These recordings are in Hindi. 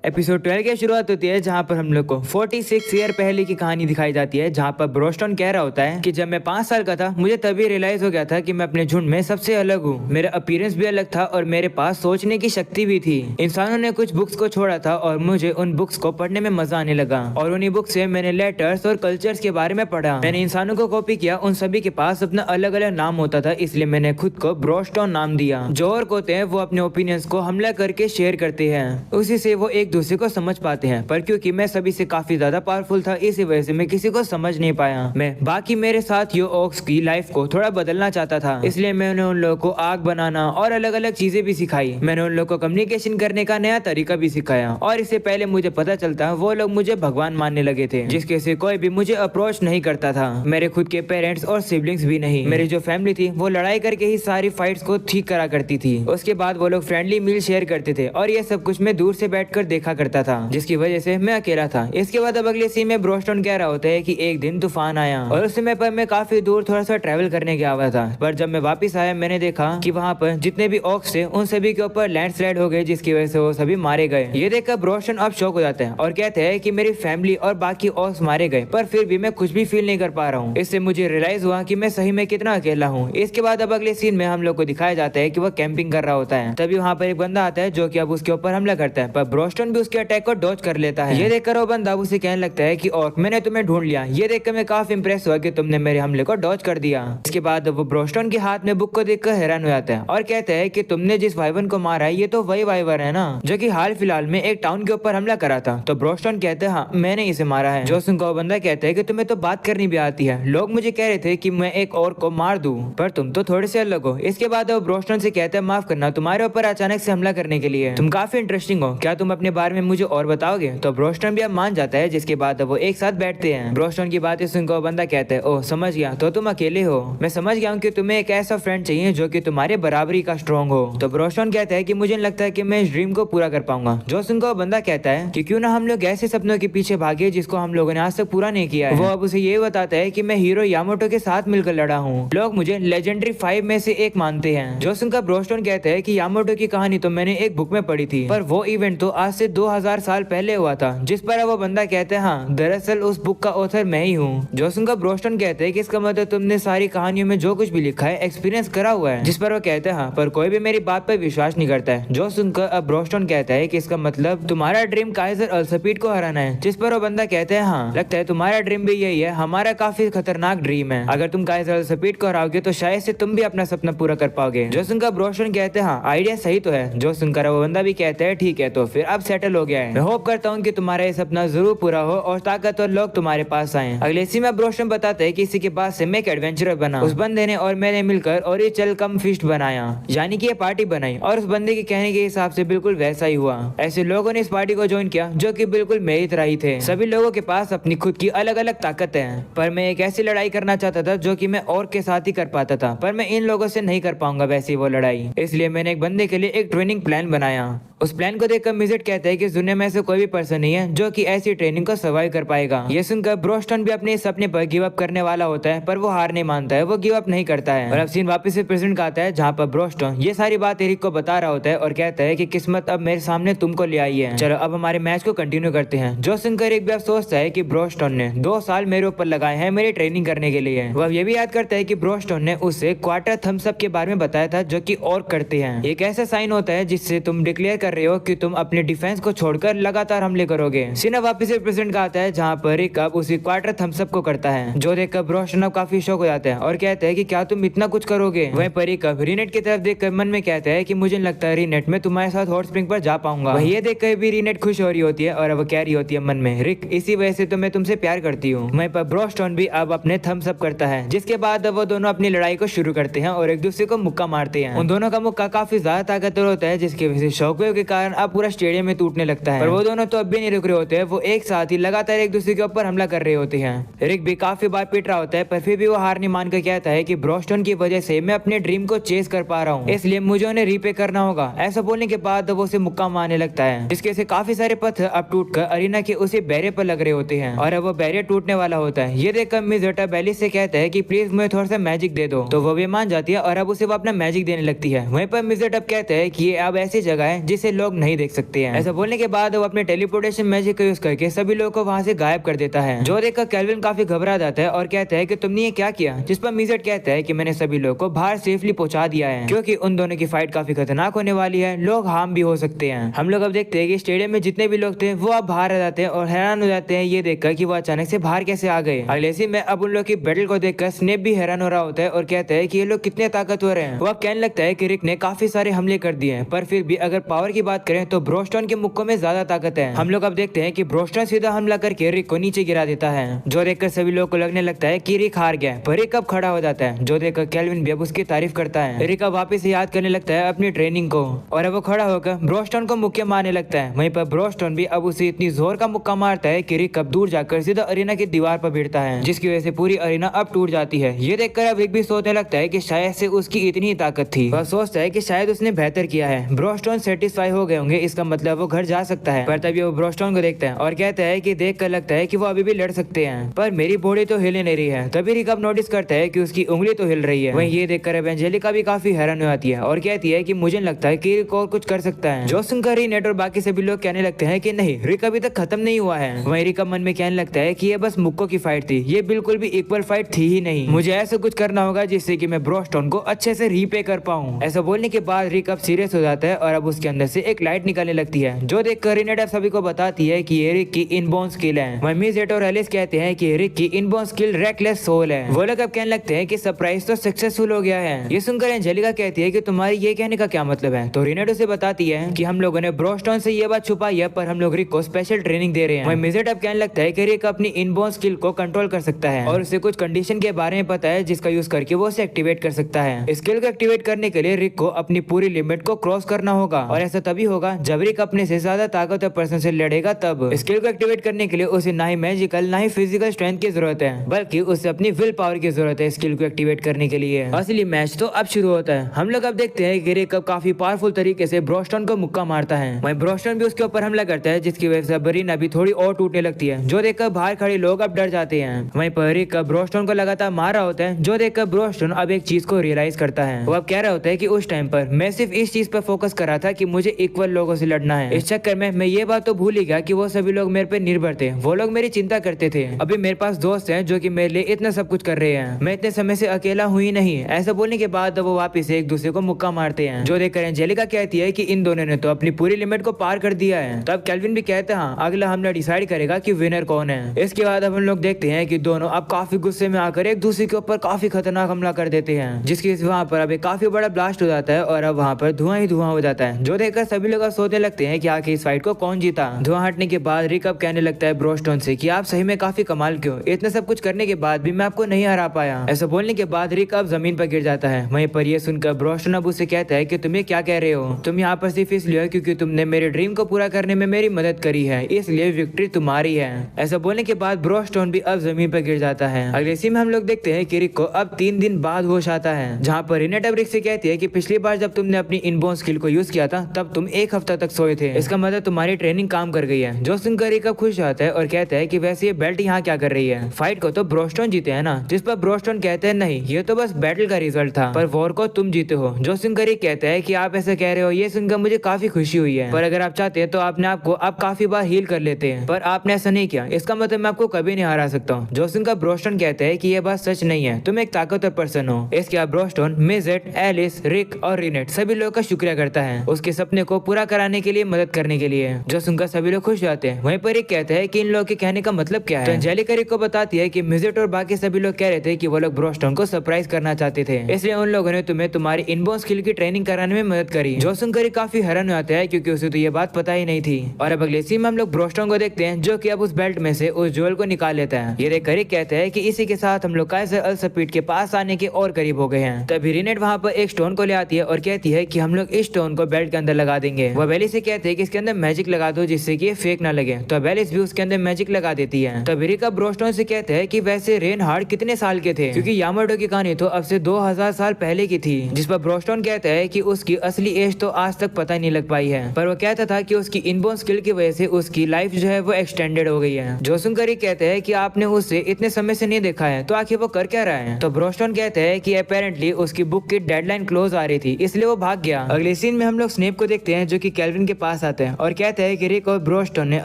एपिसोड 12 की शुरुआत होती है जहाँ पर हम लोग को 46 ईयर पहले की कहानी दिखाई जाती है, जहाँ पर ब्रोस्टन कह रहा होता है कि जब मैं 5 साल का था मुझे तभी रियलाइज हो गया था कि मैं अपने झुंड में सबसे अलग हूँ। मेरा अपीयरेंस भी अलग था और मेरे पास सोचने की शक्ति भी थी। इंसानों ने कुछ बुक्स को छोड़ा था और मुझे उन बुक्स को पढ़ने में मजा आने लगा और उन्हीं बुक्स से मैंने लेटर्स और कल्चर्स के बारे में पढ़ा। मैंने इंसानों को कॉपी किया, उन सभी के पास अपना अलग अलग नाम होता था, इसलिए मैंने खुद को ब्रोस्टन नाम दिया। जो और होते हैं वो अपने ओपिनियंस को हमला करके शेयर करते हैं, उसी से वो एक दूसरे को समझ पाते हैं। पर क्योंकि मैं सभी से काफी ज्यादा पावरफुल था, इसी वजह से मैं किसी को समझ नहीं पाया। मैं बाकी मेरे साथियों ओक्स की लाइफ को थोड़ा बदलना चाहता था, इसलिए मैंने उन लोगों को आग बनाना और अलग अलग चीजें भी सिखाई। मैंने उन लोगों को कम्युनिकेशन करने का नया तरीका भी सिखाया और इससे पहले मुझे पता चलता वो लोग मुझे भगवान मानने लगे थे, जिसके से कोई भी मुझे अप्रोच नहीं करता था। मेरे खुद के पेरेंट्स और सिबलिंग्स भी नहीं। मेरी जो फैमिली थी वो लड़ाई करके ही सारी फाइट्स को ठीक करा करती थी। उसके बाद वो लोग फ्रेंडली मील शेयर करते थे और ये सब कुछ मैं दूर से बैठकर देखा करता था, जिसकी वजह से मैं अकेला था। इसके बाद अब अगले सीन में ब्रोस्टन कह रहा होता है कि एक दिन तूफान आया और उस समय पर मैं काफी दूर थोड़ा सा ट्रैवल करने गया हुआ था, पर जब मैं वापस आया मैंने देखा कि वहाँ पर जितने भी ऑक्स थे उन सभी के ऊपर लैंडस्लाइड हो गए, जिसकी वजह से वो सभी मारे गए। ये देखकर ब्रोस्टन अब शॉक हो जाते हैं और कहते हैं कि मेरी फैमिली और बाकी ऑक्स मारे गए, पर फिर भी मैं कुछ भी फील नहीं कर पा रहा हूँ। इससे मुझे रियलाइज हुआ कि मैं सही में कितना अकेला हूँ। इसके बाद अब अगले सीन में हम लोग को दिखाया जाता है कि वह कैंपिंग कर रहा होता है। तभी वहाँ पर एक बंदा आता है जो कि अब उसके ऊपर हमला करता है, पर ब्रोस्टन भी उसके अटैक को डॉज कर लेता है। ये देखकर वो बंदा उसे कहने लगता है कि और मैंने तुम्हें ढूंढ लिया। ये देखकर मैं काफी इंप्रेस हुआ कि तुमने मेरे हमले को डॉज कर दिया। इसके बाद वो ब्रोस्टन के हाथ में बुक को देखकर हैरान हो जाता है और कहता है कि तुमने जिस वाइवन को मारा है ये तो वही वाइवर है ना जो कि हाल फिलहाल में एक टाउन के ऊपर हमला करा था। तो ब्रोस्टन कहते हैं हाँ मैंने इसे मारा है। जो सुनकर वो बंदा कहता है कि तुम्हें तो बात करनी भी आती है, लोग मुझे कह रहे थे कि मैं एक और को मार दूं, पर तुम तो थोड़े से अलग हो। इसके बाद वो ब्रोस्टन से कहते हैं माफ करना, तुम्हारे ऊपर अचानक से हमला करने के लिए तुम काफी इंटरेस्टिंग हो, क्या तुम अपने बारे में मुझे और बताओगे? तो ब्रोस्टन भी अब मान जाता है, जिसके बाद वो एक साथ बैठते हैं। ब्रोस्टन की बातें सुनकर वो बंदा कहता है ओह समझ गया, तो तुम अकेले हो। मैं समझ गया हूँ कि तुम्हें एक ऐसा फ्रेंड चाहिए जो कि तुम्हारे बराबरी का स्ट्रॉन्ग हो। तो ब्रोस्टन कहता है कि मुझे लगता है कि मैं इस ड्रीम को पूरा कर पाऊंगा। जो सुनकर वो बंदा कहता है कि क्यों ना हम लोग ऐसे सपनों के पीछे भागे जिसको हम लोगों ने आज तक पूरा नहीं किया है। वो अब उसे ये बताता है कि मैं हीरो यामाटो के साथ मिलकर लड़ा हूँ, लोग मुझे लेजेंडरी 5 में से एक मानते हैं। जो सुनकर ब्रोस्टन कहता है कि यामाटो की कहानी तो मैंने एक बुक में पढ़ी थी, पर वो इवेंट तो आज से 2000 साल पहले हुआ था। जिस पर वो बंदा कहते हैं हाँ दरअसल उस बुक का ऑथर मैं ही हूँ। जो सुनकर ब्रोस्टन कहते हैं कि इसका मतलब तुमने सारी कहानियों में जो कुछ भी लिखा है एक्सपीरियंस करा हुआ है। जिस पर वो कहते हैं हाँ, पर कोई भी मेरी बात पर विश्वास नहीं करता है। जो सुनकर अब ब्रोस्टन कहता है कि इसका मतलब तुम्हारा ड्रीम काइजर अल्सपीड को हराना है। जिस पर वो बंदा कहते हैं हाँ लगता है तुम्हारा ड्रीम भी यही है, हमारा काफी खतरनाक ड्रीम है। अगर तुम काइजर अल्सपीड को हराओगे तो शायद से तुम भी अपना सपना पूरा कर पाओगे। जो सुनकर ब्रोस्टन कहते हैं हाँ आइडिया सही तो है। जो सुनकर वो बंदा भी कहता है ठीक है, तो फिर अब सेटल हो गया है। मैं होप करता हूँ कि तुम्हारा ये सपना जरूर पूरा हो और ताकतवर लोग तुम्हारे पास आए। अगले सीन में ब्रोस्टन बताता है कि इसी के बाद से मैं एक एडवेंचरर बना। उस बंदे ने और मैंने मिलकर ओरिजिनल कम फिस्ट बनाया, यानी कि ये पार्टी बनाई और उस बंदे के कहने के हिसाब से बिल्कुल वैसा ही हुआ। ऐसे लोगों ने इस पार्टी को ज्वाइन किया जो कि बिल्कुल मेरी तरह ही थे। सभी लोगों के पास अपनी खुद की अलग अलग ताकत है, पर मैं एक ऐसी लड़ाई करना चाहता था जो कि मैं और के साथ ही कर पाता था, पर मैं इन लोगों से नहीं कर पाऊंगा वैसी वो लड़ाई। इसलिए मैंने एक बंदे के लिए एक ट्रेनिंग प्लान बनाया। उस प्लान को देखकर मिजेट कहता है कि दुनिया में ऐसे कोई भी पर्सन नहीं है जो कि ऐसी ट्रेनिंग को सर्वाइव कर पाएगा। ये सुनकर ब्रोस्टन भी अपने सपने पर गिव अप करने वाला होता है, पर वो हार नहीं मानता है, वो गिव अप नहीं करता है। और अब सीन वापस से प्रेजेंट का आता है जहाँ पर ब्रोस्टन ये सारी बात एरिक को बता रहा होता है और कहता है कि किस्मत अब मेरे सामने तुमको ले आई है, चलो अब हमारे मैच को कंटिन्यू करते हैं। जो सुनकर एक भी अब सोचता है कि ब्रोस्टन ने 2 साल मेरे ऊपर लगाए हैं मेरी ट्रेनिंग करने के लिए। वह ये भी याद करता है कि ब्रोस्टन ने उसे क्वार्टर थम्स अप के बारे में बताया था जो कि और करते हैं। एक ऐसा साइन होता है जिससे तुम डिक्लेयर कर रहे हो कि तुम अपने डिफेंस को छोड़कर लगातार हमले करोगे। सीन वापस से प्रेजेंट का आता है जहाँ पर रिक अब उसी क्वार्टर थम्स अप को करता है, जो देखकर ब्रोस्टन अब काफी शौक हो जाता है और कहता है कि क्या तुम इतना कुछ करोगे। वहीं पर रिक अब रीनेट की तरफ देखकर मन में कहता है कि मुझे लगता है रीनेट मैं तुम्हारे साथ हॉट स्प्रिंग पर जा पाऊंगा। वही ये देखकर भी रीनेट खुश हो रही होती है और अब कह रही होती है मन में रिक इसी वजह से तो मैं तुमसे प्यार करती हूँ। वहीं पर ब्रोस्टन भी अब अपने थम्स अप करता है, जिसके बाद वो दोनों अपनी लड़ाई को शुरू करते हैं और एक दूसरे को मुक्का मारते हैं। उन दोनों का मुक्का काफी ज्यादा ताकतवर होता है, जिसकी वजह से शॉकवेव के कारण अब पूरा स्टेडियम में टूटने लगता है। पर वो दोनों तो अब भी नहीं रुक रहे होते हैं, वो एक साथ ही लगातार एक दूसरे के ऊपर हमला कर रहे होते हैं। रिक भी काफी बार पिट रहा होता है, पर फिर भी वो हार नहीं मानकर कहता है कि ब्रोस्टन की वजह से मैं अपने ड्रीम को चेस कर पा रहा हूँ, इसलिए मुझे उन्हें रीपे करना होगा। ऐसा बोलने के बाद वो उसे मुक्का मारने लगता है, जिसके से काफी सारे पत्थर अब टूटकर अरीना के उसी बैरियर पर लग रहे होते हैं और अब वो बैरियर टूटने वाला होता है। ये देखकर मिज़ोटा बेली से कहता है कि प्लीज मुझे थोड़ा सा मैजिक दे दो, तो वो भी मान जाती है और अब उसे वो अपना मैजिक देने लगती है। वहीं पर मिज़ोटा अब कहता है कि ये अब ऐसी जगह है जिसे से लोग नहीं देख सकते हैं। ऐसा बोलने के बाद वो अपने टेलीपोर्टेशन मैजिक का यूज करके सभी लोगों को वहाँ से गायब कर देता है। जो देखकर केल्विन काफी घबरा जाता है और कहता है कि तुमने ये क्या किया, जिस पर मिजेट कहता है कि मैंने सभी लोगों को बाहर सेफली पहुंचा दिया है, क्योंकि उन दोनों की फाइट काफी खतरनाक होने वाली है, लोग हार्म भी हो सकते हैं। हम लोग अब देखते हैं कि स्टेडियम में जितने भी लोग थे वो अब बाहर आ जाते हैं और हैरान हो जाते हैं ये देखकर कि वो अचानक से बाहर कैसे आ गए। अगले सीन में अब उन लोग की बैटल को देखकर स्नेप भी हैरान हो रहा होता है और कहता है कि ये लोग कितने ताकतवर हैं। वो अब कहने लगता है कि रिक ने काफी सारे हमले कर दिए हैं, पर फिर भी अगर पावर की बात करें तो ब्रोस्टन के मुक्कों में ज्यादा ताकत है। हम लोग अब देखते हैं कि ब्रोस्टन सीधा हमला करके रिक को नीचे गिरा देता है, जो देखकर सभी लोगों को लगने लगता है कि रिक हार गया। पर रिक अब खड़ा हो जाता है, जो देखकर केल्विन भी अब उसकी तारीफ करता है। रिक अब वापस से याद करने लगता है अपनी ट्रेनिंग को और अब वो खड़ा होकर ब्रोस्टन को मुक्के मारने लगता है। वहीं पर ब्रोस्टन भी अब उसे इतनी जोर का मुक्का मारता है कि रिक अब दूर जाकर सीधा अरीना की दीवार पर भिड़ता है, जिसकी वजह से पूरी अरीना अब टूट जाती है। ये देखकर अब रिक भी सोचने लगता है कि शायद से उसकी इतनी ताकत थी। वह सोचता है कि शायद उसने बेहतर किया है। ब्रोस्टन सेटिस्फाई हो गए होंगे, इसका मतलब वो घर जा सकता है। पर तभी वो ब्रोस्टन को देखता है और कहता है कि देख कर लगता है कि वो अभी भी लड़ सकते हैं, पर मेरी बॉडी तो हिल नहीं रही है। तभी रिक अब नोटिस करता है कि उसकी उंगली तो हिल रही है। वहीं ये देखकर अब एंजेलिका भी काफी हैरान हो जाती है और कहती है कि मुझे लगता है कि रिक और कुछ कर सकता है। जो सुनकर रीनेट और बाकी सभी लोग कहने लगते हैं कि नहीं, रिक अभी तक खत्म नहीं हुआ है। वहीं रिक मन में कहने लगता है कि ये बस मुक्कों की फाइट थी, ये बिल्कुल भी इक्वल फाइट थी ही नहीं। मुझे ऐसा कुछ करना होगा जिससे कि मैं ब्रोस्टन को अच्छे से रीपे कर पाऊं। ऐसा बोलने के बाद रिक अब सीरियस हो जाता है और अब उसके अंदर से एक लाइट निकलने लगती है, जो देखकर रीनेट सभी को बताती है कि ये रिक की इनबोर्न स्किल है। वहीं मिजेट और एलिस कहते हैं कि रिक की इनबोर्न स्किल रेकलेस सोल है। वो लोग अब कहने लगते हैं कि सरप्राइज तो सक्सेसफुल हो गया है। ये सुनकर एंजेलिका कहती है कि तुम्हारी ये कहने का क्या मतलब है। तो रीनेट उसे बताती है कि हम लोगों ने ब्रोस्टन से ये बात छुपाई है, पर हम लोग रिक को स्पेशल ट्रेनिंग दे रहे हैं। वहीं मिजेट अब कहने लगता है कि रिक अपनी इनबोर्न स्किल को कंट्रोल कर सकता है और उसे कुछ कंडीशन के बारे में पता है जिसका यूज करके वो उसे एक्टिवेट कर सकता है। स्किल को एक्टिवेट करने के लिए रिक को अपनी पूरी लिमिट को क्रॉस करना होगा और ऐसा तभी होगा जब रिक अपने से ज्यादा ताकतवर पर्सन से लड़ेगा। तब स्किल को एक्टिवेट करने के लिए उसे ना ही मैजिकल ना ही फिजिकल स्ट्रेंथ की जरूरत है, बल्कि उसे अपनी विल पावर की जरूरत है स्किल को एक्टिवेट करने के लिए। असली मैच तो अब शुरू होता है। हम लोग अब देखते हैं कि रिक अब काफी पावरफुल तरीके से ब्रोस्टन को मुक्का मारता है। वहीं ब्रोस्टन भी उसके ऊपर हमला करता है, जिसकी वजह से अरीना भी थोड़ी और टूटने लगती है, जो देखकर बाहर खड़े लोग अब डर जाते हैं। वहीं पर रिक ब्रोस्टन को लगातार मार रहा होता है, जो देखकर ब्रोस्टन अब एक चीज को रियलाइज करता है। वो अब कह रहा होता है कि उस टाइम पर मैं सिर्फ इस चीज पर फोकस कर रहा था कि मुझे इक्वल लोगों से लड़ना है। इस चक्कर में मैं ये बात तो भूल ही गया कि वो सभी लोग मेरे पे निर्भर थे, वो लोग मेरी चिंता करते थे। अभी मेरे पास दोस्त हैं जो कि मेरे लिए इतना सब कुछ कर रहे हैं, मैं इतने समय से अकेला हुई नहीं। ऐसा बोलने के बाद वो वापिस एक दूसरे को मुक्का मारते हैं, जो देखकर एंजेलिका कहती है कि इन दोनों ने तो अपनी पूरी लिमिट को पार कर दिया है। तब केल्विन भी कहते हैं अगला हमला डिसाइड करेगा कि विनर कौन है। इसके बाद अब हम लोग देखते हैं कि दोनों अब काफी गुस्से में आकर एक दूसरे के ऊपर काफी खतरनाक हमला कर देते हैं, जिसकी वहाँ पर अब एक काफी बड़ा ब्लास्ट हो जाता है और अब वहाँ पर धुआं ही धुआं हो जाता है, जो देखकर सभी लोग सोचने लगते हैं कि आखिर इस फाइट को कौन जीता। धुआं हटने के बाद रिक अब कहने लगता है ब्रोस्टन से कि आप सही में काफी कमाल क्यों, इतना सब कुछ करने के बाद भी मैं आपको नहीं हरा पाया। ऐसा बोलने के बाद रिक अब जमीन पर गिर जाता है। वहीं पर यह सुनकर ब्रोस्टन अब उसे कहता है कि तुम्हें क्या कह रहे हो, तुम यहाँ पर सिर्फ इसलिए क्योंकि तुमने मेरे ड्रीम को पूरा करने में मेरी मदद करी है, इसलिए विक्ट्री तुम्हारी है। ऐसा बोलने के बाद ब्रोस्टन भी अब जमीन पर गिर जाता है। अगले सीन में हम लोग देखते हैं कि रिक को अब 3 दिन बाद होश आता है, जहाँ पर रीनेट अब रिक से कहती है कि पिछली बार जब तुमने अपनी इनबोर्न स्किल को यूज किया था तब तुम 1 हफ्ता तक सोए थे, इसका मतलब तुम्हारी ट्रेनिंग काम कर गई है। जो सुनकर रिक अब खुश होता है और कहता है कि वैसे ये बेल्ट यहाँ क्या कर रही है, फाइट को तो ब्रोस्टन जीते है ना। जिस पर ब्रोस्टन कहते हैं नहीं, ये तो बस बैटल का रिजल्ट था, पर वॉर को तुम जीते हो। जो सुनकर रिक कहता है कि आप ऐसा कह रहे हो, ये सुनकर मुझे काफी खुशी हुई है, पर अगर आप चाहते हैं तो आपने आपको अब काफी बार हील कर लेते हैं, पर आपने ऐसा नहीं किया, इसका मतलब मैं आपको कभी नहीं हरा सकता हूँ। जो सुनकर ब्रोस्टन कहते हैं कि ये बात सच नहीं है, तुम एक ताकतवर पर्सन हो। इसके बाद ब्रोस्टन मिजेट, एलिस, रिक और रीनेट सभी लोगों का शुक्रिया करता है उसके सपने को पूरा कराने के लिए, मदद करने के लिए। जो सुनकर सभी लोग खुश जाते हैं। वहीं पर रिक कहता है कि इन लोगों के कहने का मतलब क्या है। तो एंजेलिका रिक को बताती है कि मिजेट और बाकी सभी लोग कह रहे थे कि वो लोग ब्रोस्टन को सरप्राइज करना चाहते थे, इसलिए उन लोगों ने तुम्हें तुम्हारी इनबोर्न स्किल की ट्रेनिंग कराने में मदद करी। जो सुनकर रिक काफी हैरान हो जाता है क्योंकि उसे तो ये बात पता ही नहीं थी। और अब अगले सीन में हम लोग ब्रोस्टन को देखते हैं, जो कि अब उस बेल्ट में से उस ज्वेल को निकाल लेता है। ये देखकर रिक कहता है कि इसी के साथ हम लोग काइजर अल सपीड के पास आने के और करीब हो गए हैं। तभी रीनेट वहाँ पर एक स्टोन को ले आती है और कहती है कि हम लोग इस स्टोन को बेल्ट के अंदर लगा देंगे। वो बेली से कहते हैं कि इसके अंदर मैजिक लगा दो जिससे कि ये फेक ना लगे। तो बेलिस भी उसके अंदर मैजिक लगा देती है। तभी रिक अब ब्रोस्टन से कहते हैं कि वैसे रेनहार्ड कितने साल के थे, क्योंकि यामाटो की कहानी तो अब से 2000 साल पहले की थी। जिस पर ब्रोस्टन कहता है कि उसकी असली एज तो आज तक पता नहीं लग पाई है, पर वो कहता था कि उसकी इनबोर्न स्किल की वजह से उसकी लाइफ जो है वो एक्सटेंडेड हो गई है। जो सुनकर रिक कहते हैं कि आपने उससे इतने समय से नहीं देखा है, तो आखिर वो कर क्या रहा है। तो ब्रोस्टन कहते हैं कि अपेरेंटली उसकी बुक की डेडलाइन क्लोज आ रही थी, इसलिए वो भाग गया। अगले सीन में हम लोग स्नेप को देखते हैं जो कि केल्विन के पास आते हैं और कहते हैं कि रिक और ब्रोस्टन ने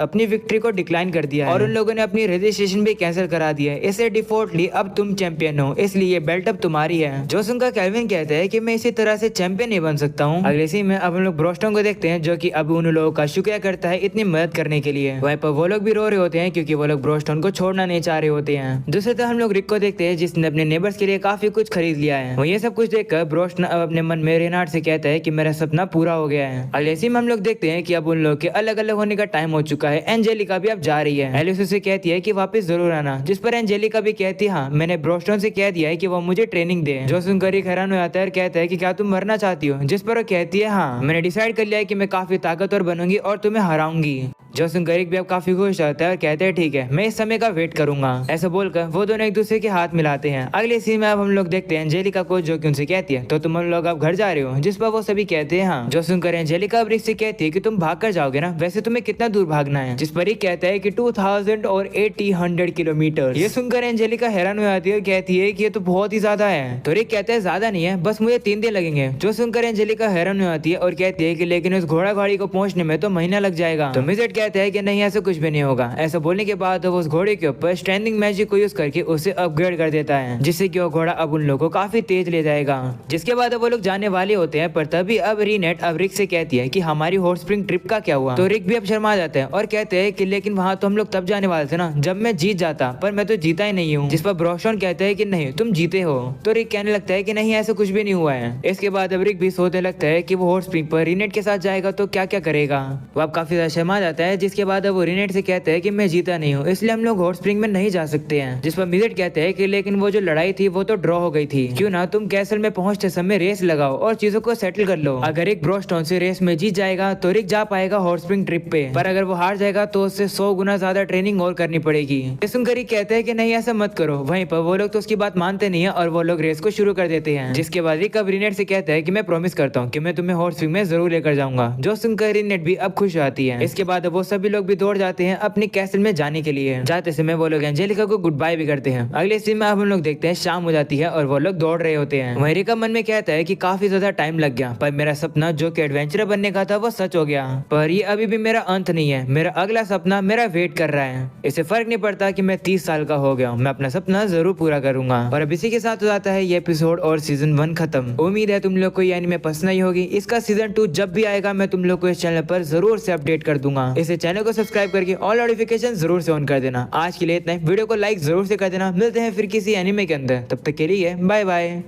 अपनी विक्ट्री को डिक्लाइन कर दिया है और उन लोगों ने अपनी रजिस्ट्रेशन भी कैंसिल करा दिया है। इससे डिफॉल्टली अब तुम चैंपियन हो, इसलिए ये बेल्ट अब तुम्हारी है। जो सुनकर केल्विन कहते हैं कि मैं इसी तरह से चैंपियन नहीं बन सकता हूँ। अगले सीन में अब हम लोग ब्रोस्टन को देखते हैं जो कि अब उन लोगों का शुक्रिया करता है इतनी मदद करने के लिए। वहीं पर वो लोग भी रो रहे होते हैं क्योंकि वो लोग ब्रोस्टन को छोड़ना नहीं चाह रहे होते हैं। दूसरी तरफ हम लोग रिक को देखते हैं जिसने अपने नेबर्स के लिए काफी कुछ खरीद लिया है। वो ये सब कुछ देखकर ब्रोस्टन अब अपने मन में रेनार्ड से कहता है कि मेरा सपना पूरा हो गया है। अगले सीन में हम लोग देखते हैं कि अब उन लोग के अलग अलग होने का टाइम हो चुका है। एंजेलिका भी अब जा रही है। एलिस उसे कहती है कि वापस जरूर आना, जिस पर एंजेलिका भी कहती है हाँ मैंने ब्रोस्टन से कह दिया है कि वो मुझे ट्रेनिंग दे। जो सुनकर रिक हैरान हो जाता है और कहता है कि क्या तुम मरना चाहती हो, जिस पर वो कहती है हाँ मैंने डिसाइड कर लिया है कि मैं काफी ताकतवर बनूंगी और तुम्हें हराऊंगी। जो सुनकर रिक भी अब काफी खुश होता है और कहते हैं ठीक है मैं इस समय का वेट करूंगा। ऐसा बोलकर वो दोनों एक दूसरे के हाथ मिलाते हैं। अगले सीन में अब हम लोग देखते हैं एंजेलिका को जो कि उनसे कहती है तो तुम लोग अब घर जा रहे हो, जिस पर वो सभी कहते हैं हाँ। जो सुनकर एंजेलिका अब रिक से कहती है कि तुम भाग कर जाओगे ना, वैसे तुम्हें कितना दूर भागना है, जिस पर रिक कहता है कि 2000 और 1800 किलोमीटर। ये सुनकर एंजेलिका हैरान हो जाती है और कहती है कि ये तो बहुत ही ज्यादा है। तो रिक कहता है ज्यादा नहीं है, बस मुझे 3 दिन लगेंगे। जो सुनकर एंजेलिका हैरान हो जाती है और कहती है कि लेकिन उस घोड़ा गाड़ी को पहुंचने में तो महीना लग जाएगा। तो मिजेट कहता है कि नहीं ऐसा कुछ भी नहीं होगा। ऐसा बोलने के बाद वो उस घोड़े के ऊपर स्टैंडिंग मैजिक को यूज करके उसे अपग्रेड कर देता है, जिससे कि वो घोड़ा अब उन लोगों को काफी तेज ले जाएगा। जिसके बाद वो लोग जाने वाले होते हैं, पर तभी अब रीनेट अब रिक से कहती है कि हमारी हॉट स्प्रिंग ट्रिप का क्या हुआ। तो रिक भी अब शर्मा जाते हैं और कहते हैं कि लेकिन वहाँ तो हम लोग तब जाने वाले थे ना जब मैं जीत जाता, पर मैं तो जीता ही नहीं हूँ। जिस पर ब्रोस्टन कहते हैं कि नहीं तुम जीते हो। तो रिक कहने लगता है कि नहीं ऐसा कुछ भी नहीं हुआ है। इसके बाद अब रिक भी सोचने लगता है कि वो हॉट स्प्रिंग पर रीनेट के साथ जाएगा तो क्या क्या करेगा। वो अब काफी ज्यादा शर्मा जाता है। जिसके बाद अब वो रीनेट से कहते हैं कि मैं जीता नहीं हूँ, इसलिए हम लोग हॉट स्प्रिंग में नहीं जा सकते हैं। जिस पर मिजेट कहते हैं कि लेकिन वो जो लड़ाई थी वो तो ड्रॉ हो गई थी, क्यों ना तुम कैसल में पहुंचते समय रेस लगाओ और चीजों को सेटल कर लो। अगर एक ब्रोस्टन से रेस में जीत जाएगा तो रिक जा पाएगा हॉट स्प्रिंग ट्रिप पे, पर अगर वो हार जाएगा तो उससे 100 गुना ज्यादा ट्रेनिंग और करनी पड़ेगी। ये सुनकर रिक कहते हैं कि नहीं ऐसा मत करो। वहीं पर वो लोग तो उसकी बात मानते नहीं है और वो लोग रेस को शुरू कर देते हैं। जिसके बाद रिक अब रीनेट से कहता है कि मैं प्रॉमिस करता हूँ कि मैं तुम्हें हॉट स्प्रिंग में जरूर लेकर जाऊंगा। जो सुनकर रीनेट भी अब खुश आती है। इसके बाद वो सभी लोग भी दौड़ जाते हैं अपने कैसल में जाने के लिए। जाते समय वो लोग एंजेलिका को गुड बाय भी करते हैं। अगले सीन में अब हम लोग देखते हैं शाम हो जाती है और वो लोग दौड़ रहे होते हैं। वहीं रिक मन में कहता है कि काफी ज्यादा टाइम लग गया, पर मेरा सपना जो कि एडवेंचरर बनने का था वो सच हो गया। पर ये अभी भी मेरा अंत नहीं है, मेरा अगला सपना मेरा वेट कर रहा है। इससे फर्क नहीं पड़ता कि मैं 30 साल का हो गया हूँ, मैं अपना सपना जरूर पूरा करूंगा। और अब इसी के साथ हो जाता है ये एपिसोड और सीजन 1 खत्म। उम्मीद है तुम लोग को ये एनीमे पसंद आई होगी। इसका सीजन 2 जब भी आएगा मैं तुम लोग को इस चैनल पर जरूर से अपडेट कर दूंगा। इसे चैनल को सब्सक्राइब करके ऑल नोटिफिकेशन जरूर से ऑन कर देना। आज के लिए इतना ही, वीडियो को लाइक जरूर से कर देना। मिलते हैं फिर किसी एनीमे के अंदर, तब तक के लिए बाय बाय।